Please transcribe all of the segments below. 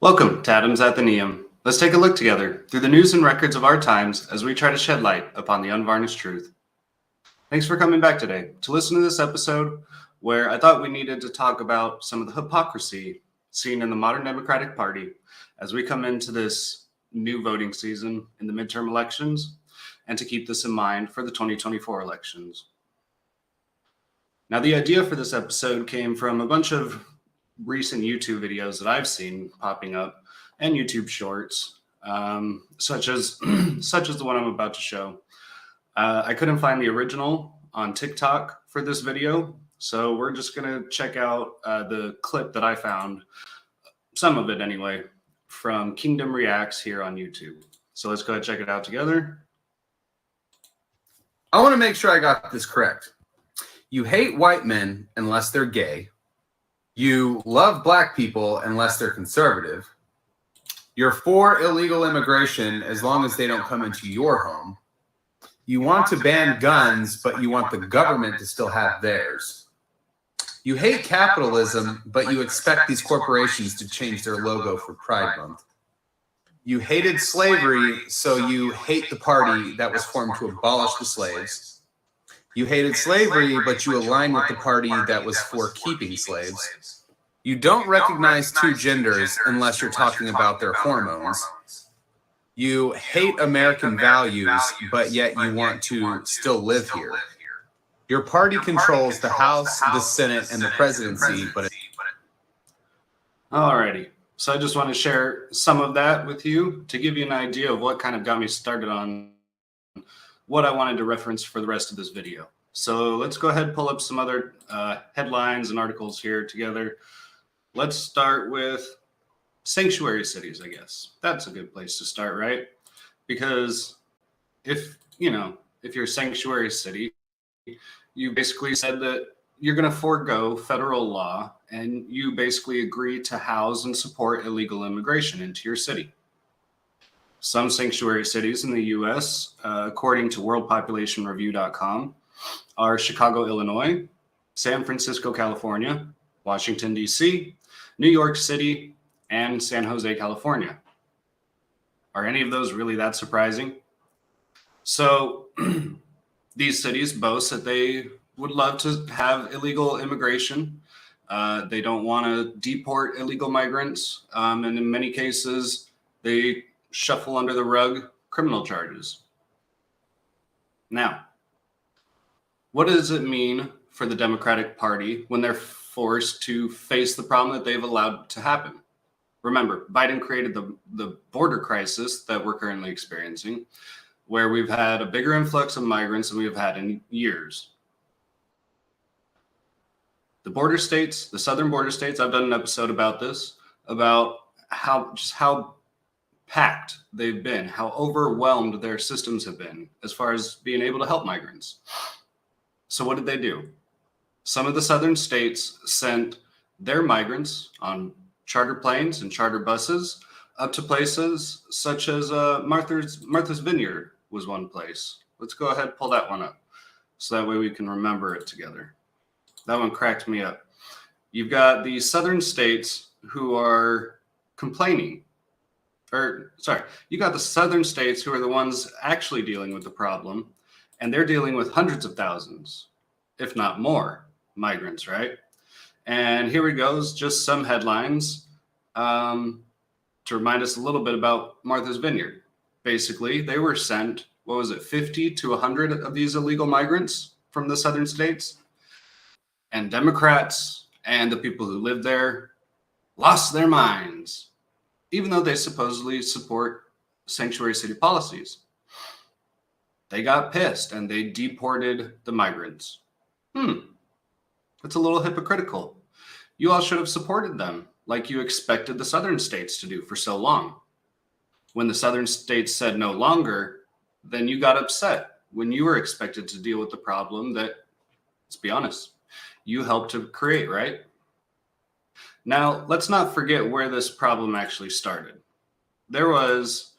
Welcome to Adam's Athenaeum. Let's take a look together through the news and records of our times as we try to shed light upon the unvarnished truth. Thanks for coming back today to listen to this episode where I thought we needed to talk about some of the hypocrisy seen in the modern Democratic Party as we come into this new voting season in the midterm elections and to keep this in mind for the 2024 elections. Now, the idea for this episode came from a bunch of recent YouTube videos that I've seen popping up and YouTube shorts, such as the one I'm about to show. I couldn't find the original on TikTok for this video, so we're just gonna check out the clip that I found, some of it anyway, from Kingdom Reacts here on YouTube. So let's go ahead and check it out together. I want to make sure I got this correct. You hate white men unless they're gay. You love black people unless they're conservative. You're for illegal immigration as long as they don't come into your home. You want to ban guns, but you want the government to still have theirs. You hate capitalism, but you expect these corporations to change their logo for Pride Month. You hated slavery, so you hate the party that was formed to abolish the slaves. You hated slavery, but you align with the party that was for keeping slaves. You don't recognize two genders unless you're talking about their hormones. You hate American values, but yet you want to still live here. Your party controls the House, the Senate, and the presidency, but Alrighty. So I just want to share some of that with you to give you an idea of what kind of got me started on what I wanted to reference for the rest of this video. So let's go ahead and pull up some other headlines and articles here together. Let's start with sanctuary cities, I guess. That's a good place to start, right? Because if you're a sanctuary city, you basically said that you're going to forego federal law and you basically agree to house and support illegal immigration into your city. Some sanctuary cities in the U.S., according to worldpopulationreview.com, are Chicago, Illinois, San Francisco, California, Washington, D.C., New York City, and San Jose, California. Are any of those really that surprising? So these cities boast that they would love to have illegal immigration. They don't want to deport illegal migrants. And in many cases, they shuffle under the rug criminal charges. Now, what does it mean for the Democratic Party when they're forced to face the problem that they've allowed to happen? Remember, Biden created the border crisis that we're currently experiencing, where we've had a bigger influx of migrants than we've had in years. The border states, the southern border states, I've done an episode about this, about how packed they've been, how overwhelmed their systems have been as far as being able to help migrants. So what did they do? Some of the southern states sent their migrants on charter planes and charter buses up to places such as Martha's Vineyard was one place. Let's go ahead and pull that one up so that way we can remember it together. That one cracked me up. You've got the southern states who are complaining. You got the southern states who are the ones actually dealing with the problem, and they're dealing with hundreds of thousands, if not more, migrants, right? And here we go, just some headlines to remind us a little bit about Martha's Vineyard. Basically, they were sent, 50 to 100 of these illegal migrants from the southern states. And Democrats and the people who live there lost their minds, even though they supposedly support sanctuary city policies. They got pissed and they deported the migrants. That's a little hypocritical. You all should have supported them like you expected the southern states to do for so long. When the southern states said no longer, then you got upset when you were expected to deal with the problem that, let's be honest, you helped to create, right? Now, let's not forget where this problem actually started. There was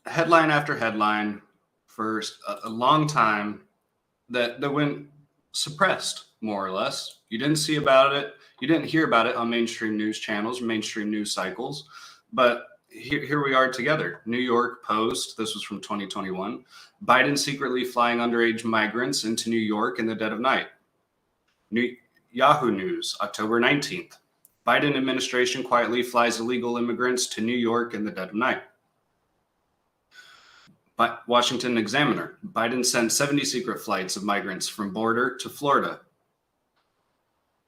headline after headline for a long time that went suppressed more or less. You didn't see about it. You didn't hear about it on mainstream news channels, mainstream news cycles. But here we are together. New York Post, this was from 2021. Biden secretly flying underage migrants into New York in the dead of night. Yahoo News, October 19th. Biden administration quietly flies illegal immigrants to New York in the dead of night. Washington Examiner, Biden sent 70 secret flights of migrants from border to Florida.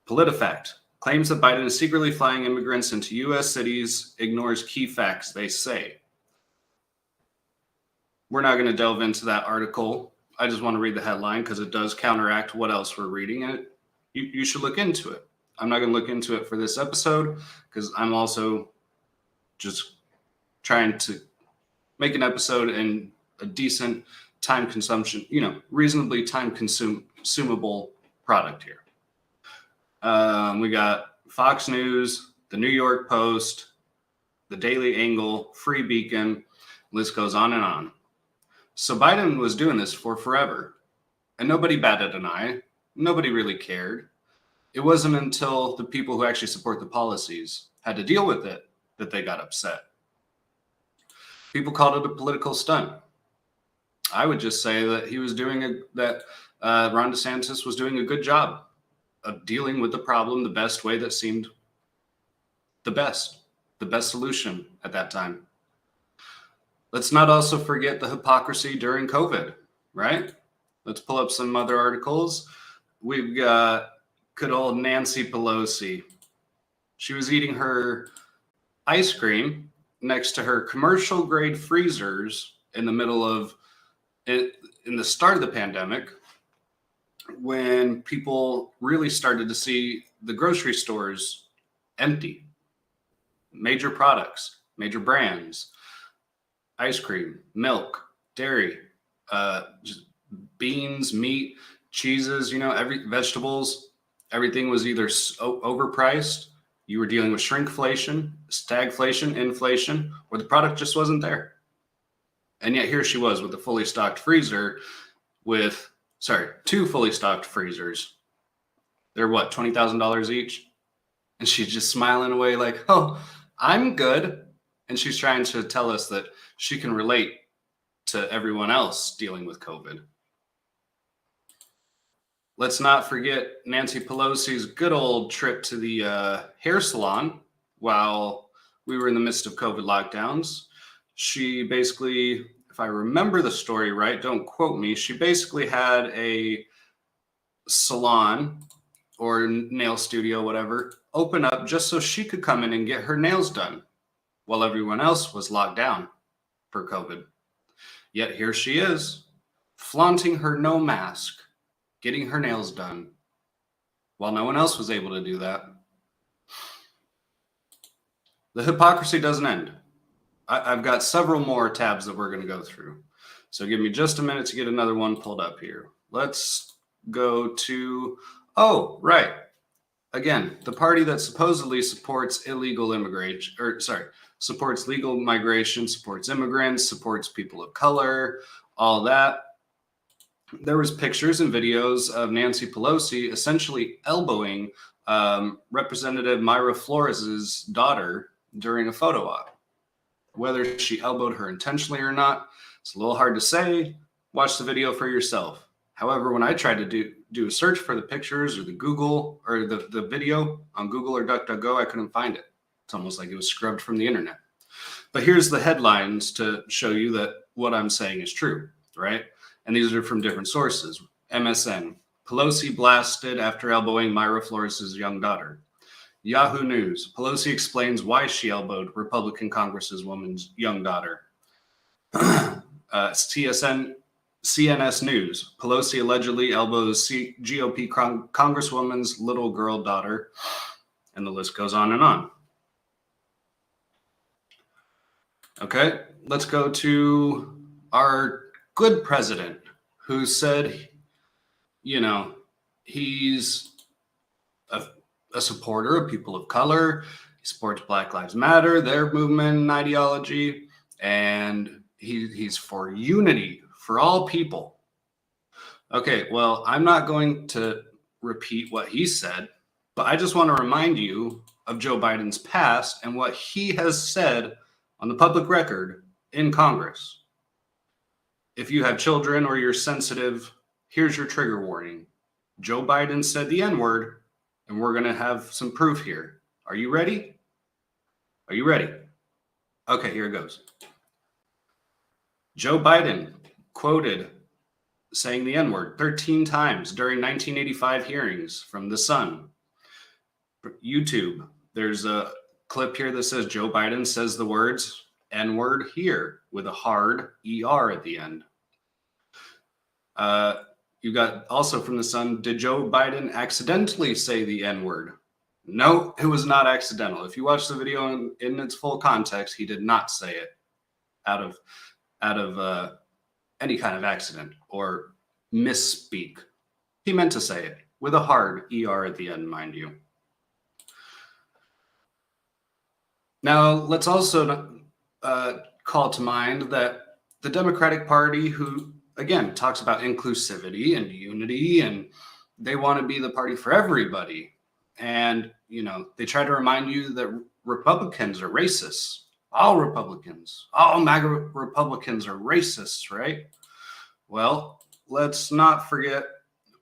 PolitiFact, claims that Biden is secretly flying immigrants into U.S. cities, ignores key facts they say. We're not going to delve into that article. I just want to read the headline because it does counteract what else we're reading, and you should look into it. I'm not going to look into it for this episode because I'm also just trying to make an episode in a decent time consumption, reasonably time consumable product here. We got Fox News, the New York Post, the Daily Angle, Free Beacon, list goes on and on. So Biden was doing this for forever, and nobody batted an eye. Nobody really cared. It wasn't until the people who actually support the policies had to deal with it that they got upset. People called it a political stunt. I would just say that Ron DeSantis was doing a good job of dealing with the problem the best way that seemed the best solution at that time. Let's not also forget the hypocrisy during COVID, right? Let's pull up some other articles. We've got good old Nancy Pelosi. She was eating her ice cream next to her commercial grade freezers in the start of the pandemic, when people really started to see the grocery stores empty. Major products, major brands, ice cream, milk, dairy, just beans, meat, cheeses, vegetables, everything was either overpriced, you were dealing with shrinkflation, stagflation, inflation, or the product just wasn't there. And yet here she was with a fully stocked freezer two fully stocked freezers. They're what, $20,000 each? And she's just smiling away like, oh, I'm good. And she's trying to tell us that she can relate to everyone else dealing with COVID. Let's not forget Nancy Pelosi's good old trip to the hair salon while we were in the midst of COVID lockdowns. She basically, if I remember the story right, don't quote me, she basically had a salon or nail studio, whatever, open up just so she could come in and get her nails done while everyone else was locked down for COVID. Yet here she is, flaunting her no mask, getting her nails done while no one else was able to do that. The hypocrisy doesn't end. I've got several more tabs that we're going to go through. So give me just a minute to get another one pulled up here. Let's go to, right. Again, the party that supposedly supports supports legal migration, supports immigrants, supports people of color, all that. There was pictures and videos of Nancy Pelosi essentially elbowing Representative Mayra Flores's daughter during a photo op. Whether she elbowed her intentionally or not, it's a little hard to say. Watch the video for yourself. However, when I tried to do a search for the pictures or the Google or the video on Google or DuckDuckGo, I couldn't find it. It's almost like it was scrubbed from the internet. But here's the headlines to show you that what I'm saying is true, right? And these are from different sources. MSN, Pelosi blasted after elbowing Mayra Flores' young daughter. Yahoo News, Pelosi explains why she elbowed Republican Congresswoman's young daughter. CNS News, Pelosi allegedly elbows GOP Congresswoman's little girl daughter. And the list goes on and on. Okay, let's go to our good president who said, he's a supporter of people of color. He supports Black Lives Matter, their movement and ideology, and he's for unity for all people. Okay, well, I'm not going to repeat what he said, but I just want to remind you of Joe Biden's past and what he has said on the public record in Congress. If you have children or you're sensitive, here's your trigger warning. Joe Biden said the N-word, and we're going to have some proof here. Are you ready? Are you ready? Okay, here it goes. Joe Biden quoted saying the N-word 13 times during 1985 hearings from The Sun. YouTube, there's a clip here that says Joe Biden says the words N-word here with a hard ER at the end. You got also from The Sun, did Joe Biden accidentally say the N-word? No, it was not accidental. If you watch the video in its full context, he did not say it out of any kind of accident or misspeak. He meant to say it with a hard ER at the end, mind you. Now, let's also call to mind that the Democratic Party, who, again, talks about inclusivity and unity, and they want to be the party for everybody. And, you know, they try to remind you that Republicans are racists. All Republicans, all MAGA Republicans are racists, right? Well, let's not forget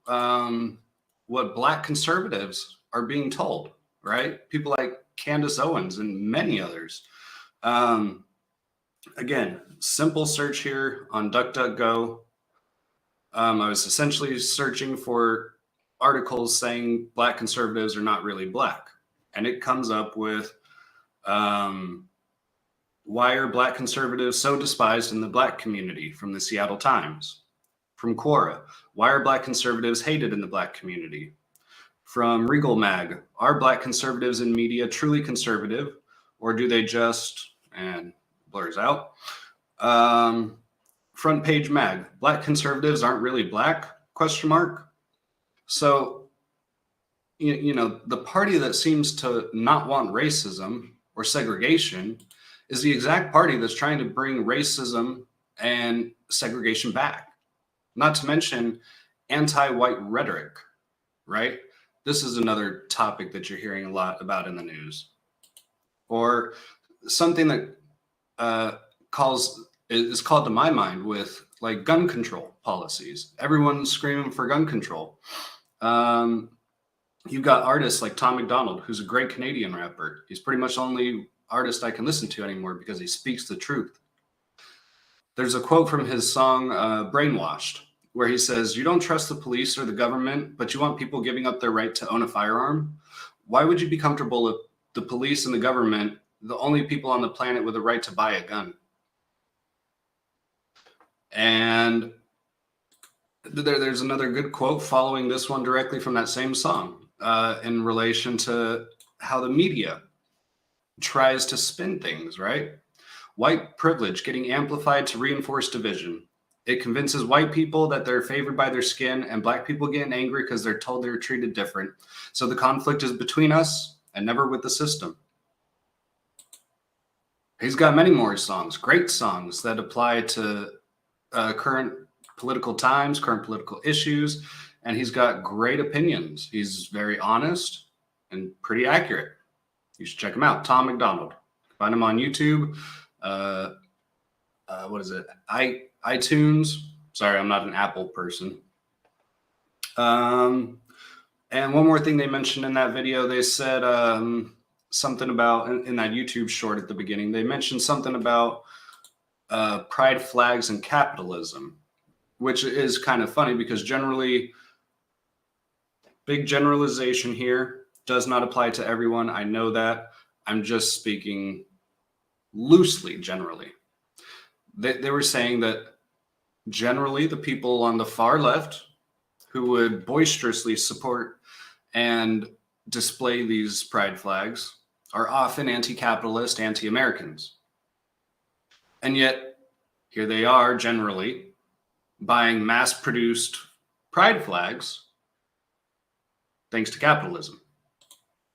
what Black conservatives are being told, right? People like Candace Owens and many others. Again, simple search here on DuckDuckGo. I was essentially searching for articles saying Black conservatives are not really Black. And it comes up with why are Black conservatives so despised in the Black community from the Seattle Times. From Quora, why are Black conservatives hated in the Black community? From Regal Mag, are Black conservatives in media truly conservative, or do they just, and blurs out. Front Page Mag, Black conservatives aren't really Black, ? So, you know, the party that seems to not want racism or segregation is the exact party that's trying to bring racism and segregation back. Not to mention anti-white rhetoric, right? This is another topic that you're hearing a lot about in the news. Or something that is called to my mind with like gun control policies. Everyone's screaming for gun control. You've got artists like Tom MacDonald, who's a great Canadian rapper. He's pretty much the only artist I can listen to anymore because he speaks the truth. There's a quote from his song Brainwashed, where he says, "You don't trust the police or the government, but you want people giving up their right to own a firearm. Why would you be comfortable if the police and the government, the only people on the planet with a right to buy a gun?" And there's another good quote following this one directly from that same song in relation to how the media tries to spin things, right? White privilege getting amplified to reinforce division. It convinces white people that they're favored by their skin, and Black people getting angry because they're told they're treated different. So the conflict is between us and never with the system. He's got many more songs, great songs that apply to current political times, current political issues, and he's got great opinions. He's very honest and pretty accurate. You should check him out, Tom MacDonald. Find him on YouTube. What is it? iTunes. Sorry, I'm not an Apple person. And one more thing they mentioned in that video, they said something about, in that YouTube short at the beginning, they mentioned something about pride flags and capitalism, which is kind of funny because generally, big generalization here, does not apply to everyone. I know that. I'm just speaking loosely, generally. They were saying that generally the people on the far left who would boisterously support and display these pride flags are often anti-capitalist, anti-Americans. And yet, here they are generally buying mass-produced pride flags thanks to capitalism.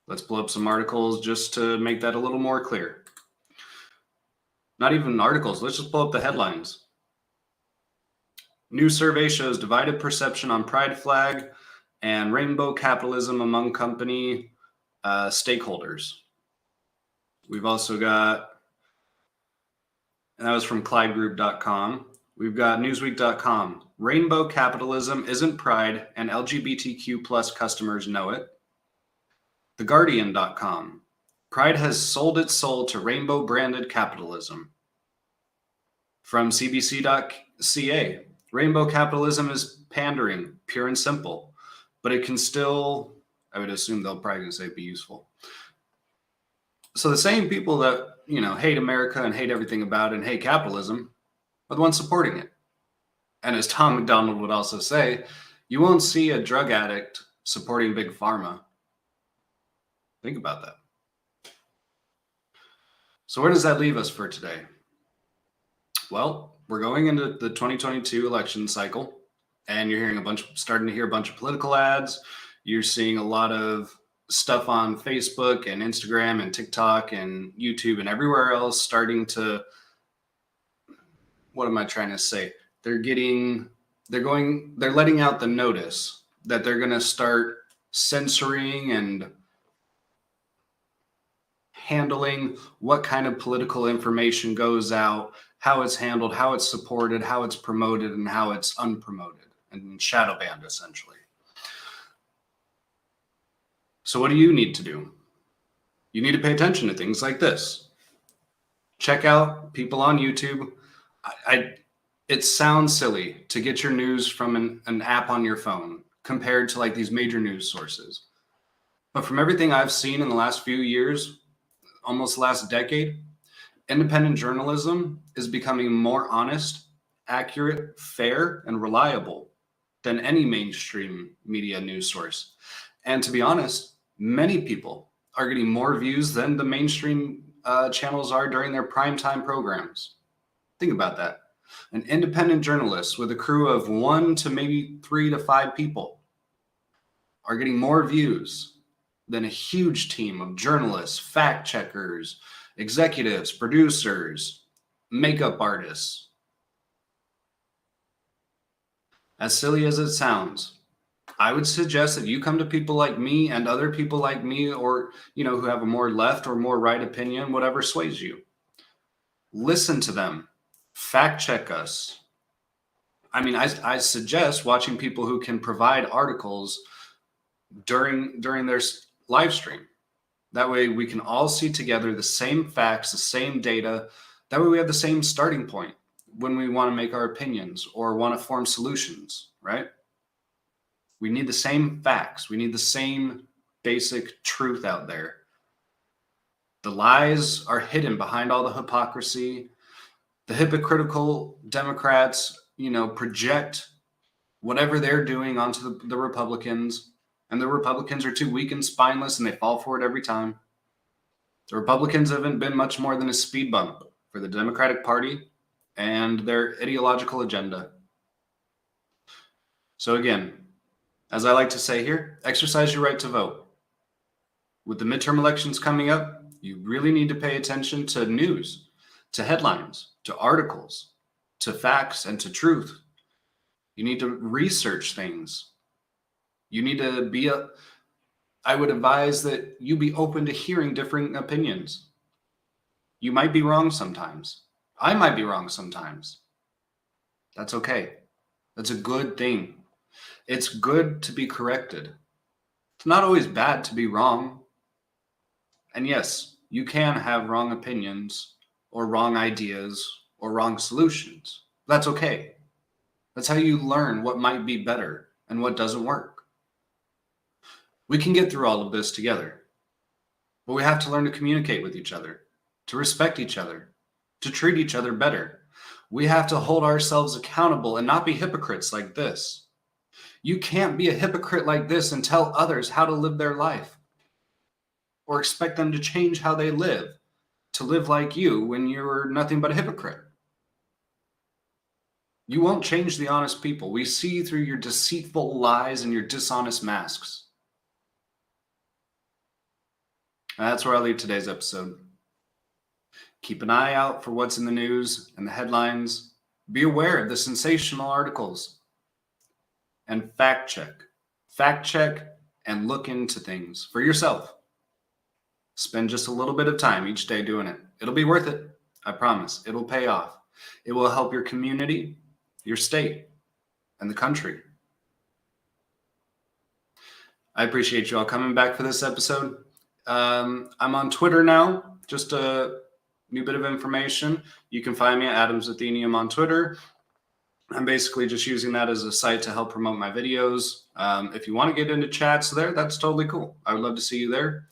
Let's pull up some articles just to make that a little more clear. Not even articles, let's just pull up the headlines. New survey shows divided perception on pride flag and rainbow capitalism among company stakeholders. We've also got, and that was from ClydeGroup.com. We've got Newsweek.com. Rainbow capitalism isn't pride, and LGBTQ plus customers know it. TheGuardian.com. Pride has sold its soul to rainbow branded capitalism. From CBC.ca. Rainbow capitalism is pandering, pure and simple, but it can still, I would assume they'll probably gonna say, be useful. So the same people that, hate America and hate everything about it and hate capitalism are the ones supporting it. And as Tom McDonald would also say, you won't see a drug addict supporting Big Pharma. Think about that. So where does that leave us for today? Well, we're going into the 2022 election cycle, and you're hearing starting to hear a bunch of political ads. You're seeing a lot of stuff on Facebook and Instagram and TikTok and YouTube and everywhere else starting to, what am I trying to say? They're letting out the notice that they're going to start censoring and handling what kind of political information goes out, how it's handled, how it's supported, how it's promoted, and how it's unpromoted and shadow banned, essentially. So what do you need to do? You need to pay attention to things like this. Check out people on YouTube. It sounds silly to get your news from an app on your phone compared to like these major news sources. But from everything I've seen in the last few years, almost the last decade, independent journalism is becoming more honest, accurate, fair, and reliable than any mainstream media news source. And to be honest, many people are getting more views than the mainstream channels are during their primetime programs. Think about that. An independent journalist with a crew of 1 to maybe 3 to 5 people are getting more views than a huge team of journalists, fact checkers, executives, producers, makeup artists. As silly as it sounds, I would suggest that you come to people like me and other people like me, or, who have a more left or more right opinion, whatever sways you. Listen to them. Fact check us. I mean, I suggest watching people who can provide articles during their live stream. That way we can all see together the same facts, the same data. That way we have the same starting point when we want to make our opinions or want to form solutions, right? We need the same facts. We need the same basic truth out there. The lies are hidden behind all the hypocrisy. The hypocritical Democrats, project whatever they're doing onto the Republicans, and the Republicans are too weak and spineless, and they fall for it every time. The Republicans haven't been much more than a speed bump for the Democratic Party and their ideological agenda. So again, as I like to say here, exercise your right to vote. With the midterm elections coming up, you really need to pay attention to news, to headlines, to articles, to facts, and to truth. You need to research things. You need to I would advise that you be open to hearing different opinions. You might be wrong sometimes. I might be wrong sometimes. That's okay. That's a good thing. It's good to be corrected. It's not always bad to be wrong. And yes, you can have wrong opinions or wrong ideas or wrong solutions. That's okay. That's how you learn what might be better and what doesn't work. We can get through all of this together, but we have to learn to communicate with each other, to respect each other, to treat each other better. We have to hold ourselves accountable and not be hypocrites like this. You can't be a hypocrite like this and tell others how to live their life or expect them to change how they live, to live like you when you're nothing but a hypocrite. You won't change the honest people. We see through your deceitful lies and your dishonest masks. And that's where I'll leave today's episode. Keep an eye out for what's in the news and the headlines. Be aware of the sensational articles. And fact check. fact check and look into things for yourself. Spend just a little bit of time each day doing it. It'll be worth it. I promise. It'll pay off. It will help your community, your state, and the country. I appreciate you all coming back for this episode. I'm on Twitter now. Just a new bit of information. You can find me at Adams Athenium on Twitter. I'm basically just using that as a site to help promote my videos. If you want to get into chats there, that's totally cool. I would love to see you there.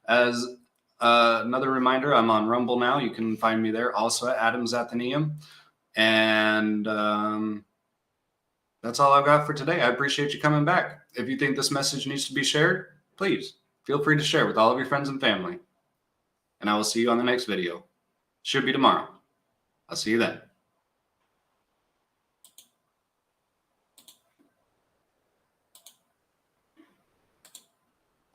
As another reminder, I'm on Rumble now. You can find me there also at Adams Athenium. And that's all I've got for today. I appreciate you coming back. If you think this message needs to be shared, please feel free to share with all of your friends and family. And I will see you on the next video. Should be tomorrow. I'll see you then.